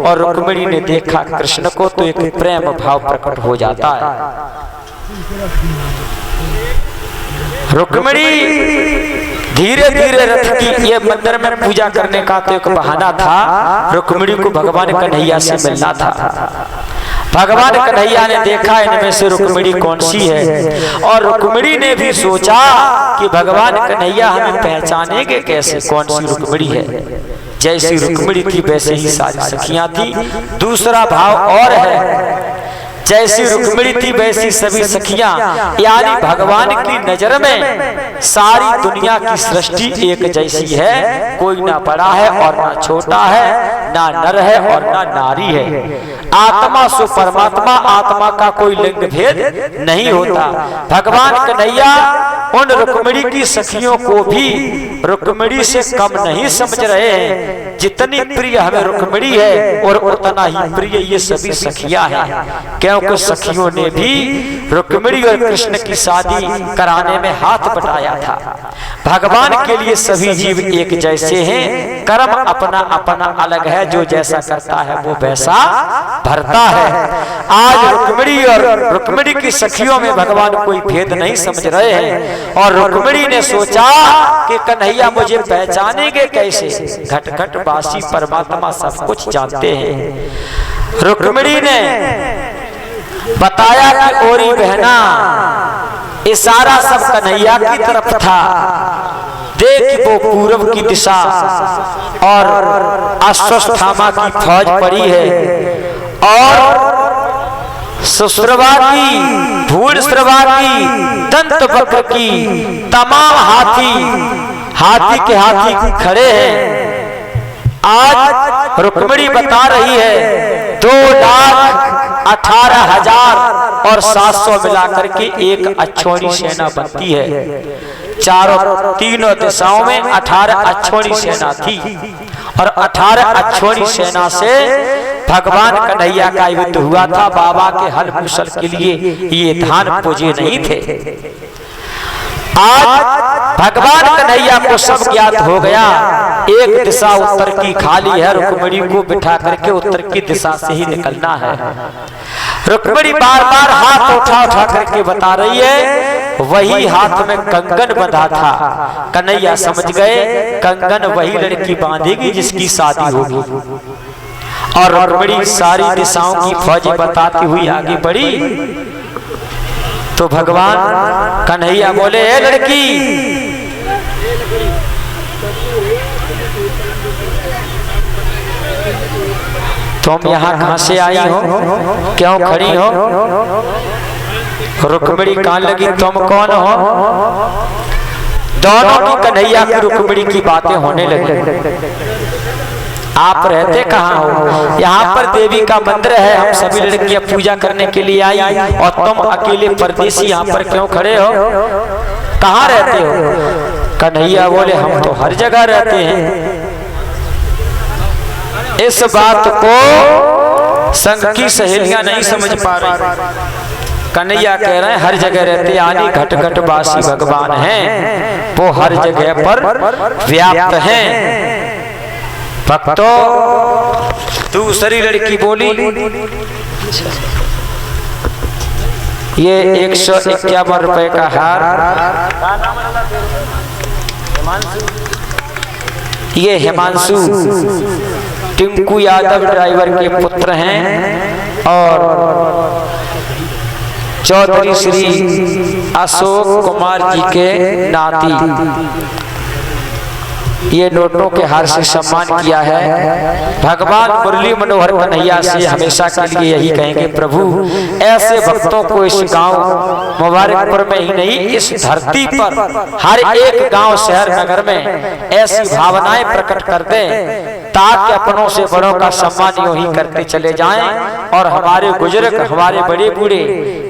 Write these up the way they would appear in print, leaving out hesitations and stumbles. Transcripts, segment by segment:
और रुक्मिणी ने देखा कृष्ण को तो एक प्रेम भाव प्रकट हो जाता है। रुक्मिणी धीरे धीरे रथ की, ये मंदिर में पूजा करने का तो एक बहाना था, रुक्मिणी को भगवान कन्हैया से मिलना था। भगवान कन्हैया ने देखा इनमें से रुक्मिणी कौन सी है, और रुक्मिणी ने भी सोचा कि भगवान कन्हैया हमें पहचानेंगे कैसे, कौन सी रुक्मिणी है। जैसी रुक्मिणी थी वैसे ही सारी सखियां थी। दूसरा भाव और है, जैसी रुक्मिणी थी वैसी सभी सखियां, यानी भगवान की नजर में सारी दुनिया की सृष्टि एक जैसी है। कोई ना बड़ा है और ना छोटा है, ना नर है और ना नारी है। आत्मा सो परमात्मा, आत्मा का कोई लिंग भेद नहीं होता। भगवान कन्हैया उन रुक्मिणी की सखियों को भी रुक्मिणी से कम नहीं समझ रहे हैं। जितनी प्रिय हमें रुक्मिणी है और उतना ही प्रिय ये सभी सखियां हैं, क्योंकि सखियों ने भी रुक्मिणी और कृष्ण की शादी कराने में हाथ बटाया था। भगवान के लिए सभी जीव एक जैसे हैं, कर्म अपना अपना अलग है, जो जैसा करता है वो वैसा भरता है। आज रुक्मिणी और रुक्मिणी की सखियों में भगवान कोई भेद नहीं समझ रहे हैं, और रुक्मिणी ने सोचा कि कन्हैया मुझे पहचानेंगे कैसे, घट घट वासी परमात्मा सब कुछ जानते हैं। रुक्मिणी ने बताया कि ओरी बहना, इशारा सब कन्हैया की तरफ था। देख वो पूर्व की दिशा और अश्वस्थामा की फौज पड़ी है, और सुश्रवा की, भूलश्रवा की, दंत वक्र की, तमाम हाथी के हाथी खड़े हैं। आज रुक्मिणी बता रही है 2,18,700 मिलाकर के एक अक्षौणी सेना बनती है। तीनों दिशाओं में 18 अक्षौणी सेना थी, और 18 अक्षौणी सेना से भगवान कन्हैया का युद्ध हुआ था। बाबा के हल कुशल के लिए ये धान पूजे नहीं थे। आज भगवान कन्हैया को सब ज्ञात हो गया, एक दिशा उत्तर की खाली है, रुक्मिणी को बिठा करके उत्तर की दिशा से ही निकलना है। रुक्मिणी बार बार हाथ उठा उठा करके बता रही है, वही हाथ में कंगन बंधा था। कन्हैया समझ गए कंगन वही लड़की बांधेगी जिसकी शादी होगी, और रुक्मिणी सारी दिशाओं की फौज बताती हुई आगे बढ़ी। तो भगवान कन्हैया बोले, ए लड़की, तुम यहाँ कहाँ से आई हो, क्यों खड़ी हो? रुक्मिणी कान लगी, तुम कौन हो? दोनों की कन्हैया की रुक्मिणी की बातें होने लगी। आप रहते कहाँ हो? यहाँ पर देवी का मंदिर है, हम सभी लड़कियां पूजा करने के लिए आई, और तुम अकेले परदेसी यहाँ पर क्यों खड़े हो? कहाँ रहते हो? कन्हैया बोले, हम तो हर जगह रहते हैं। इस बात को संग की सहेलियां नहीं समझ पा रही। कन्हैया कह रहे हैं हर जगह रहते, यानी घट घट वासी भगवान हैं, वो हर जगह पर व्याप्त हैं। भक्तों, दूसरी लड़की बोली, ये 151 रुपए का हार, ये हिमांशु टिंकू यादव ड्राइवर के पुत्र हैं, और चौधरी श्री अशोक कुमार जी के नाती। ये नोटों के हार से सम्मान किया है। भगवान मुरली मनोहर कन्हैया से हमेशा के लिए यही कहेंगे, प्रभु ऐसे भक्तों को इस गांव मुबारकपुर में ही नहीं, इस धरती पर हर एक गांव शहर नगर में ऐसी भावनाएं प्रकट कर दें, ताकि अपनों से बड़ों का सम्मान यूं ही करते चले जाएं, और हमारे बुजुर्ग, हमारे बड़े बूढ़े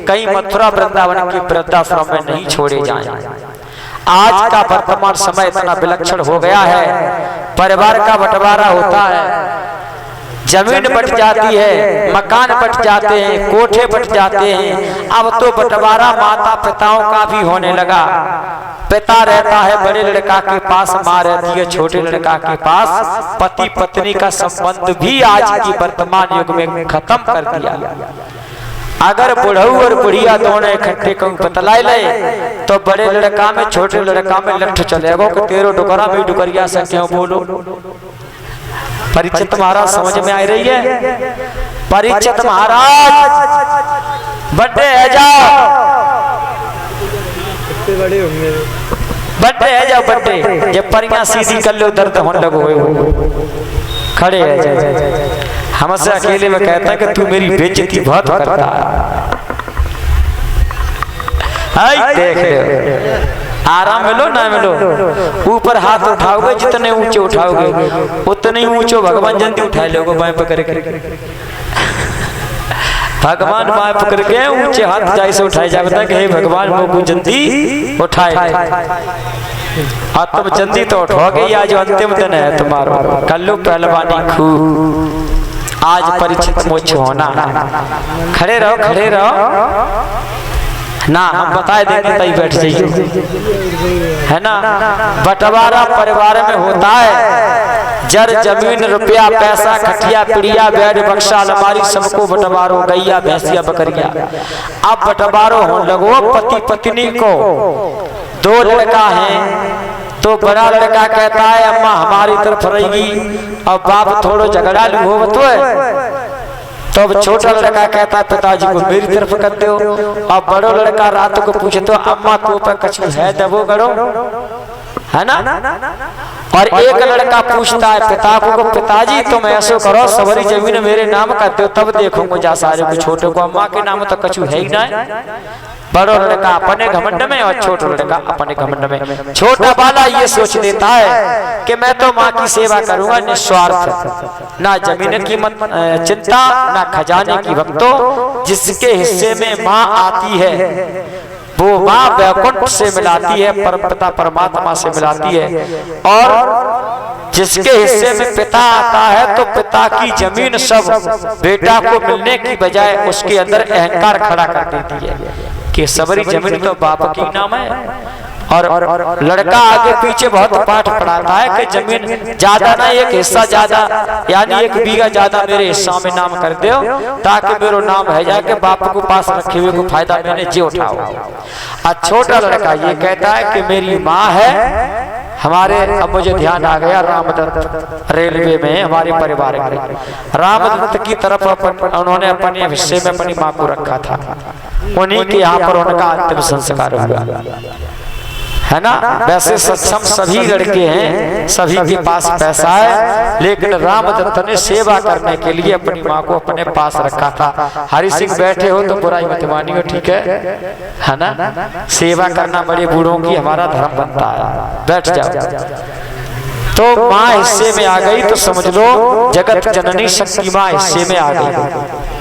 कहीं मथुरा वृंदावन के वृद्धाश्रम में नहीं छोड़े जाएं। आज का वर्तमान समय इतना विलक्षण हो गया है, परिवार का बंटवारा होता है, जमीन बट जाती है, मकान बट जाते हैं, कोठे बट जाते हैं। अब तो बंटवारा माता पिताओं का भी होने लगा। पिता रहता है बड़े लड़का के पास, माँ रहती है छोटे लड़का के पास। पति पत्नी का संबंध भी आज की वर्तमान युग में खत्म कर दिया। अगर बुढ़ऊ और बुढ़िया दोनों इकट्ठे कहूँ बतलाए ले तो बड़े लड़का में छोटे लड़का में लठ चलेगा कि तेरो डुकरा में डुकरिया से क्यों बोलो। परिचित महाराज समझ में आ रही है? परिचित महाराज बड़े है जाओ, बड़े है जाओ, बड़े जब परियां सीधी कर लो दर्द होने लगो खड़े है जाए। हमसे अकेले में कहता है कि तू मेरी बेइज्जती बहुत करता है। देख लो आराम मिलो ना मिलो, ऊपर हाथ उठाओगे जितने ऊंचे उठाओगे उतने ही ऊंचे भगवान जल्दी उठा लोगे बाएं पकड़ के। भगवान बाएं पकड़ के ऊंचे हाथ जाए से उठाए जाता है कि भगवान को जल्दी उठाए। और तुम जल्दी तो उठोगे, आज अंतिम दिन है तुम्हारा। कर लो पहलवानी खूब, आज परिचित मोक्ष होना। खड़े रहो खड़े रहो ना, हम बताए देंगे तभी बैठ जाइए, है ना। बंटवारा परिवार में होता है, जर जमीन रुपया पैसा खटिया पिड़िया बेड बक्सा अलमारी सबको बंटवारो, गैया भैंसिया बकरिया। अब बंटवारो हो लगो पति पत्नी को। दो लड़का है तो बड़ा लड़का कहता है अम्मा हमारी तरफ रहेगी, और बाप थोड़ा झगड़ालू हो तो अब छोटा लड़का कहता है पिताजी को मेरी तरफ करते हो। और बड़ो लड़का रात को पूछे तो अम्मा तो पर कछु है दबो गड़ो, है ना। और एक लड़का पूछता है पिता को पिताजी तुम ऐसे करो सवरी जमीन मेरे नाम करते हो तब देखूंगा जा सारे को। छोटे को अम्मा के नाम तो कछु है ही ना। बड़ो लड़का अपने घमंड में और छोटा लड़का अपने घमंड में। छोटा वाला ये सोच लेता है कि मैं तो माँ की सेवा करूंगा निस्वार्थ, ना जमीन की मत चिंता ना खजाने की भक्तों। जिसके हिस्से में माँ आती है वो माँ वैकुंठ से मिलाती है, परमपिता परमात्मा से मिलाती है। और जिसके हिस्से में पिता आता है तो पिता की जमीन सब बेटा को मिलने की बजाय उसके अंदर अहंकार खड़ा कर देती है कि सबरी जमीन तो बाप की नाम है। और लड़का आगे पीछे बहुत पाठ पढ़ाता है कि जमीन ज्यादा ना, एक हिस्सा ज्यादा यानी 1 बीघा ज्यादा मेरे हिस्सा में नाम कर दो ताकि मेरा नाम है जाए कि बाप को पास रखे हुए को फायदा मैंने जी उठाओ। और छोटा लड़का ये कहता है कि मेरी माँ है हमारे। अब मुझे ध्यान आ गया रामदत्त रेलवे में हमारे परिवार में रामदत्त की तरफ उन्होंने अपने हिस्से में अपनी माँ को रखा था। उन्हीं के यहाँ पर उनका अंतिम संस्कार हुआ, है ना। वैसे सक्षम सभी लड़के हैं, सभी के पास पैसा है, लेकिन रामदत्त ने सेवा करने के लिए अपनी माँ को अपने पास रखा था। हरि सिंह बैठे हो तो बुराई मत मानियो, ठीक है ना। सेवा करना बड़े बूढ़ों की हमारा धर्म बनता है। बैठ जाओ। तो माँ हिस्से में आ गई तो समझ लो जगत जननी शक्ति माँ हिस्से में आ गई।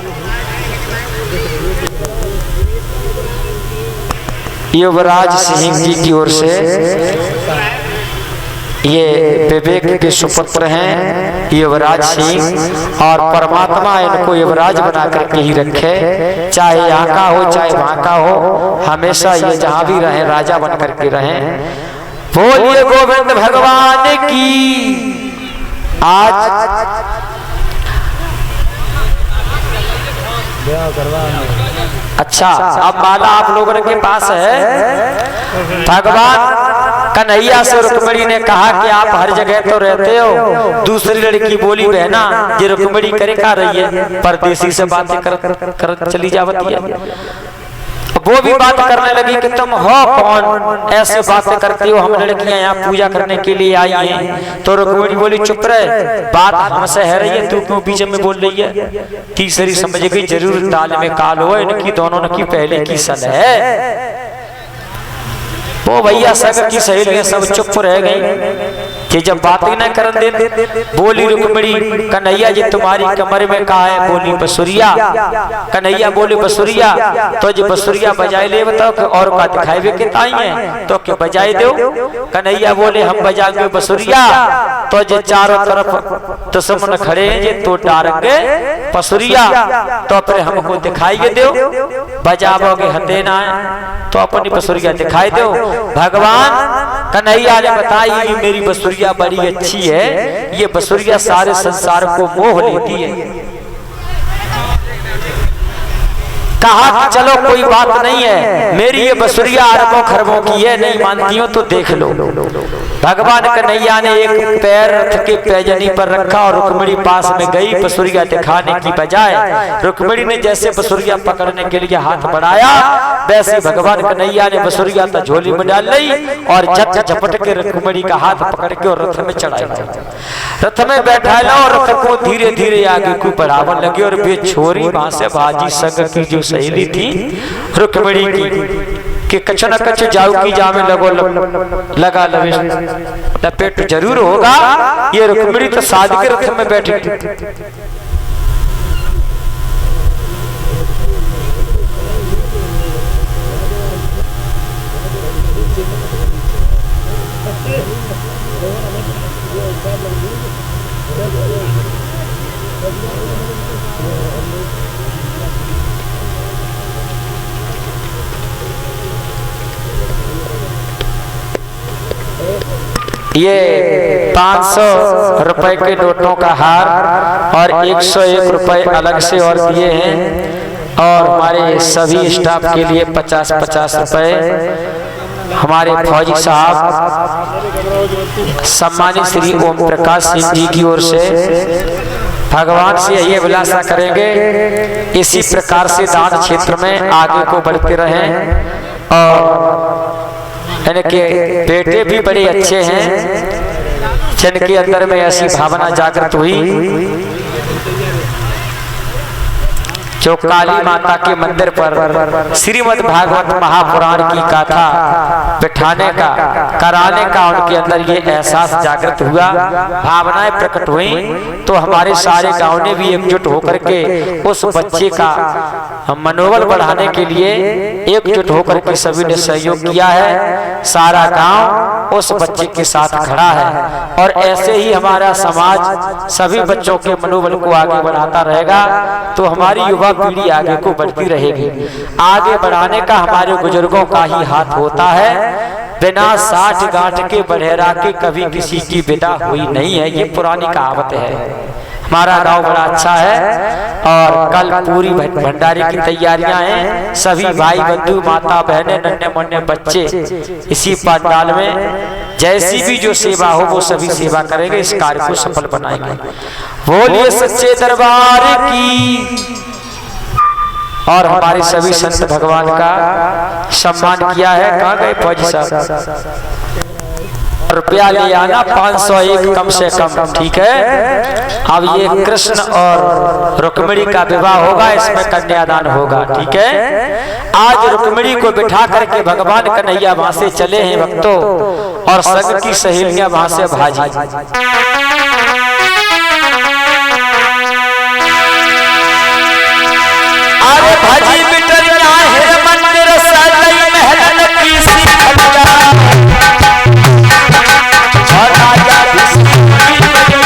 युवराज सिंह जी की ओर से ये विवेक के सुपुत्र हैं युवराज सिंह, और परमात्मा इनको युवराज बना करके ही रखे। चाहे यहाँ का हो चाहे वहाँ का हो, हमेशा ये जहाँ भी रहे राजा बन करके रहे। बोलिए गोविंद भगवान की। आज अच्छा अब माला आप लोगों के पास है। भगवान कन्हैया से रुक्मिणी ने कहा कि आप हर जगह तो रहते हो, दूसरी लड़की बोली बहना ये रुक्मिणी करे का रही है, परदेसी से बातें कर चली जावती है। वो भी बात करने लगी कि तुम हो कौन, ऐसे बातें करती हो, हम लड़कियां यहाँ पूजा करने के लिए आई हैं। तो रुक्मिणी बोली चुप रहे, बात हमसे है रही है, तू क्यों बीच में बोल रही है। तीसरी समझ गई जरूर ताल में काल हो, इनकी दोनों की पहले की सल है। वो भैया सग की सहेलियां सब चुप रह गई। कि जब बात ही न कर दे, बोली रुक्मिणी कन्हैया जी तुम्हारी कमर में कहा है, बोली बसुरिया। कन्हैया बोले बसुरिया, तो जो बसुरिया बजाए ले बताओ कि और का दिखाई वे किताई है तो कि बजाए दो। कन्हैया बोले हम बजाएंगे बसुरिया, तो जो चारों तरफ दुश्मन खड़े हैं जे तो डारेंगे बसुरिया, तो फिर हमको दिखाई दो, बजाओगे हते ना तो अपनी बसुरिया दिखाई दो। भगवान कन्हैया ने बताई मेरी बसुरिया बड़ी अच्छी है, ये बसुरिया सारे संसार को मोह लेती है। कहा कि चलो कोई बात नहीं है, मेरी ये बसुरिया अरबों खरबों की है, नहीं मानती हो तो देख लो। भगवान कन्हैया ने एक पैर रथ के पैजनी पर रखा और रुक्मिणी पास में गई। बसुरिया दिखाने की बजाय रुक्मिणी ने जैसे बसुरिया पकड़ने के लिए हाथ बढ़ाया, वैसे भगवान कन्हैया ने बसुरिया तो झोली में डाल ली और झट झपट के रुक्मिणी का हाथ पकड़ के और रथ में चढ़ाया, रथ में बैठा ला और रथ को धीरे धीरे आगे को बढ़ावन लगे। और वे छोरी वहां से बाजी संग की जो सहेली थी रुक्मिणी की कि कछ न कछ जाऊ की जामे लगो लगा लवे लपेट जरूर होगा। ये रुक्मिणी तो साध के रथ में बैठी। ये 500 रुपए के नोटों का हार और 101 रुपए अलग से और दिए हैं, और हमारे सभी स्टाफ के लिए 50-50 रुपए हमारे फौजी साहब सम्मानित श्री ओम प्रकाश सिंह जी की ओर से। भगवान से यही अभिलाषा करेंगे इसी प्रकार से दान क्षेत्र में आगे को बढ़ते रहें और इनके बेटे भी बड़े अच्छे हैं जिनके अंदर में ऐसी भावना जागृत हुई जो काली माता के मंदिर पर श्रीमद् भागवत महापुराण की गाथा बिठाने का कराने का उनके अंदर ये एहसास जागृत हुआ, भावनाएं प्रकट हुई। तो हमारे सारे गांव ने भी एकजुट होकर के उस बच्चे का मनोबल बढ़ाने के लिए एकजुट होकर के सभी ने सहयोग किया है। सारा गांव उस बच्चे के साथ खड़ा है और ऐसे ही हमारा समाज सभी बच्चों के मनोबल को आगे बढ़ाता रहेगा तो हमारी युवा पीढ़ी आगे को बढ़ती रहेगी। आगे बढ़ाने का हमारे बुजुर्गों का ही हाथ होता है, बिना साठ गांठ के बढेरा के कभी किसी की विदा हुई नहीं है, ये पुरानी कहावत है। हमारा गांव बड़ा अच्छा है और कल पूरी भंडारे की तैयारियां हैं। सभी भाई बंधु माता बहने नन्हे मुन्ने बच्चे इसी पंडाल में जैसी भी जो सेवा हो वो सभी सेवा करेंगे, इस कार्य को सफल बनाएंगे। बोलिए सच्चे दरबार की। और हमारे सभी संत भगवान का सम्मान किया है। कहाँ गए फौजी साहब? रुपया ले आना 501 कम से कम, ठीक है। अब ये कृष्ण और रुक्मिणी का विवाह होगा, इसमें कन्यादान होगा, ठीक है। आज रुक्मिणी को बिठा करके भगवान कन्हैया वहां से चले हैं भक्तों, और संग की सहेलियां वहां से भाजी। अरे भाजी बिटरिया है मंदिर सजई महलन की सीखलिया, और राजा भीष्म के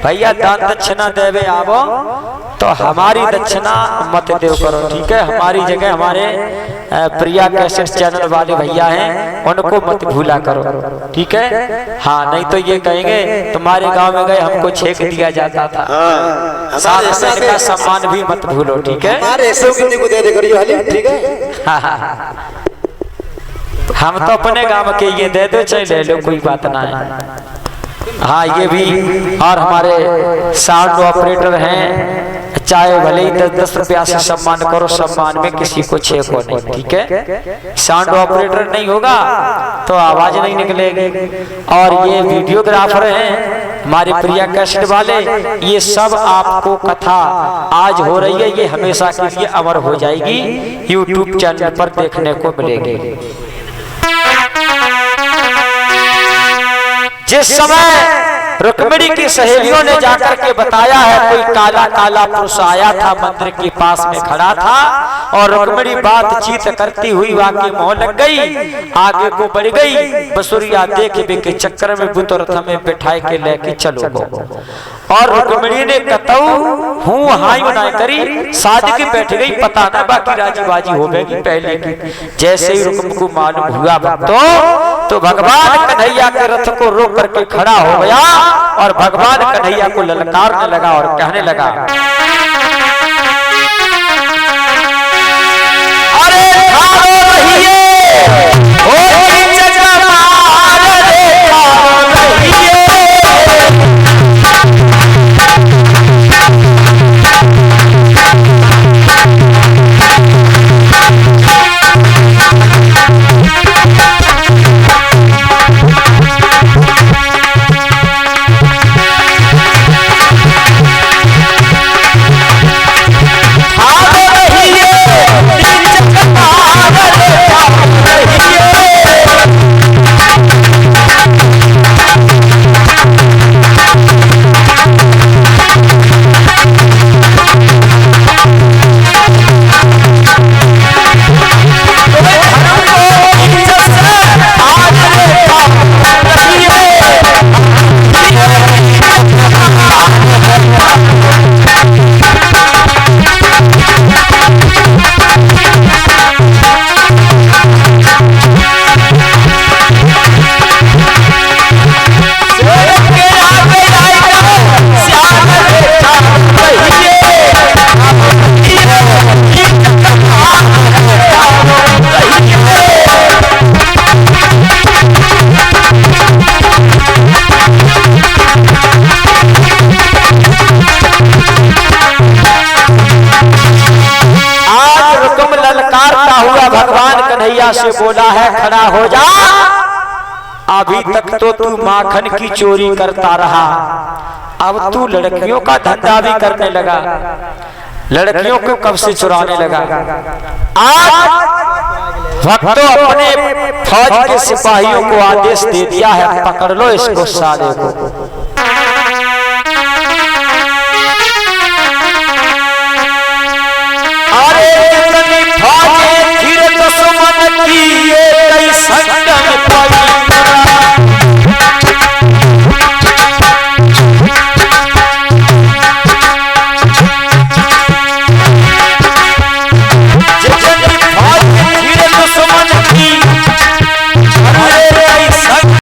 भैया दान दक्षिणा देवे आवो तो हमारी दक्षिणा मत देव करो, ठीक है। हमारी जगह हमारे प्रिया कैसेट चैनल वाले भैया हैं, उनको मत भूला करो, ठीक है। हाँ, नहीं तो ये कहेंगे तुम्हारे गांव में गए हमको छेक दिया जाता था। साथ का सम्मान भी मत भूलो, ठीक है। ठीक है, हम तो अपने गांव के ये दे दो चाहे ले लो, कोई बात ना है। हाँ, ये भी। और हमारे साउंड ऑपरेटर हैं, चाहे भले ही 10-10 रुपया से सम्मान करो, सम्मान में किसी को छेको नहीं, ठीक है। साउंड ऑपरेटर नहीं होगा तो आवाज नहीं निकलेगी। और ये वीडियोग्राफर हैं हमारे प्रिया कैसेट वाले, ये सब आपको कथा आज हो रही है, ये हमेशा के लिए अमर हो जाएगी, यूट्यूब चैनल पर देखने को मिलेगी। जिस समय रुक्मिणी की सहेलियों ने जाकर के बताया है कोई काला काला पुरुष आया था, मंदिर के पास में खड़ा था, और रुक्मिणी बातचीत करती हुई वाकई मोह लग गई, आगे को बढ़ गई। बसुरिया देख के चक्कर में बुत रथ में बिठाए के लेके चलो गो। और रुक्मिणी ने कतऊ हूँ हाई बनाए करी, साज के बैठ गई, पता ना बाकी राजी बाजी हो गई पहले की। जैसे ही रुक्म को मालूम हुआ तो भगवान कन्हैया के रथ को रोक करके खड़ा हो गया और भगवान कन्हैया को ललकारने लगा और कहने लगा, अरे ठाड़ो रहिए, ओ जगमार रे ठाड़ो रहिए। से बोला है खड़ा हो जा, अभी तक तो तू माखन की चोरी करता रहा, अब तू लड़कियों का धंधा भी करने लगा, लड़कियों को कब से चुराने लगा। आज भक्तों अपने फौज के सिपाहियों को आदेश दे दिया है, पकड़ लो इसको साले को।